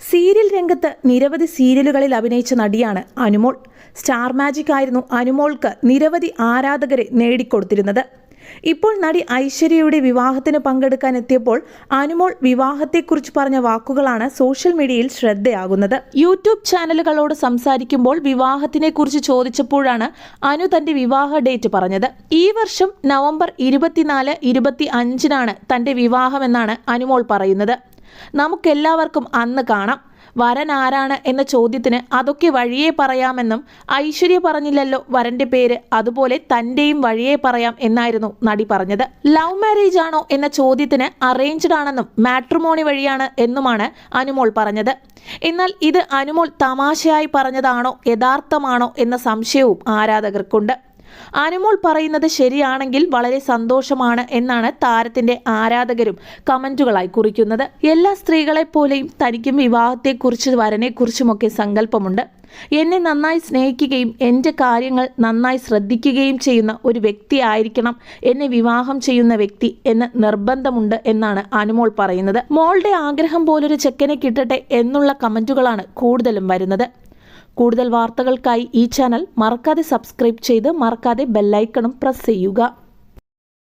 Serial രംഗത്ത് നിരവധി സീരിയലുകളിൽ അഭിനയിച്ച നടിയാണ് അനുമോൾ. സ്റ്റാർ മാജിക് ആയിരുന്നു അനുമോൾക്ക് നിരവധി ആരാധകരെ നേടിക്കൊടുത്തിരുന്നത്. ഇപ്പോൾ നടി ഐശ്വര്യയുടെ വിവാഹത്തിന് പങ്കെടുക്കാൻ എത്തിയപ്പോൾ അനുമോൾ വിവാഹത്തെക്കുറിച്ച് പറഞ്ഞ വാക്കുകളാണ് സോഷ്യൽ മീഡിയയിൽ ശ്രദ്ധയാകുന്നത്. യൂട്യൂബ് ചാനലുകളോട് സംസാരിക്കുമ്പോൾ വിവാഹത്തിനെ കുറിച്ച് ചോദിച്ചപ്പോഴാണ് അനു തന്റെ വിവാഹ ഡേറ്റ് പറഞ്ഞത്. ഈ വർഷം നവംബർ 24, 25 തന്റെ വിവാഹമെന്നാണ് അനുമോൾ പറയുന്നത്. നമുക്കെല്ലാവർക്കും അന്ന് കാണാം. വരൻ ആരാണ് എന്ന ചോദ്യത്തിന് അതൊക്കെ വഴിയേ പറയാമെന്നും ഐശ്വര്യ പറഞ്ഞില്ലല്ലോ വരന്റെ പേര്, അതുപോലെ തന്റെയും വഴിയേ പറയാം എന്നായിരുന്നു നടി പറഞ്ഞത്. ലവ് മാരേജ് ആണോ എന്ന ചോദ്യത്തിന് അറേഞ്ച്ഡ് ആണെന്നും മാട്രിമോണി വഴിയാണ് എന്നുമാണ് അനുമോൾ പറഞ്ഞത്. എന്നാൽ ഇത് അനുമോൾ തമാശയായി പറഞ്ഞതാണോ യഥാർത്ഥമാണോ എന്ന സംശയവും ആരാധകർക്കുണ്ട്. അനുമോൾ പറയുന്നത് ശരിയാണെങ്കിൽ വളരെ സന്തോഷമാണ് എന്നാണ് താരത്തിന്റെ ആരാധകരും കമന്റുകളായി കുറിക്കുന്നത്. എല്ലാ സ്ത്രീകളെപ്പോലെയും തനിക്കും വിവാഹത്തെക്കുറിച്ച് വരനെക്കുറിച്ചുമൊക്കെ സങ്കല്പമുണ്ട്. എന്നെ നന്നായി സ്നേഹിക്കുകയും എൻ്റെ കാര്യങ്ങൾ നന്നായി ശ്രദ്ധിക്കുകയും ചെയ്യുന്ന ഒരു വ്യക്തിയായിരിക്കണം എന്നെ വിവാഹം ചെയ്യുന്ന വ്യക്തി എന്ന് നിർബന്ധമുണ്ട് എന്നാണ് അനുമോൾ പറയുന്നത്. മോളുടെ ആഗ്രഹം പോലൊരു ചെക്കനെ കിട്ടട്ടെ എന്നുള്ള കമന്റുകളാണ് കൂടുതലും വരുന്നത്. കൂടുതൽ വാർത്തകൾക്കായി ഈ ചാനൽ മറക്കാതെ സബ്സ്ക്രൈബ് ചെയ്ത് മറക്കാതെ ബെല്ലൈക്കണും പ്രസ് ചെയ്യുക.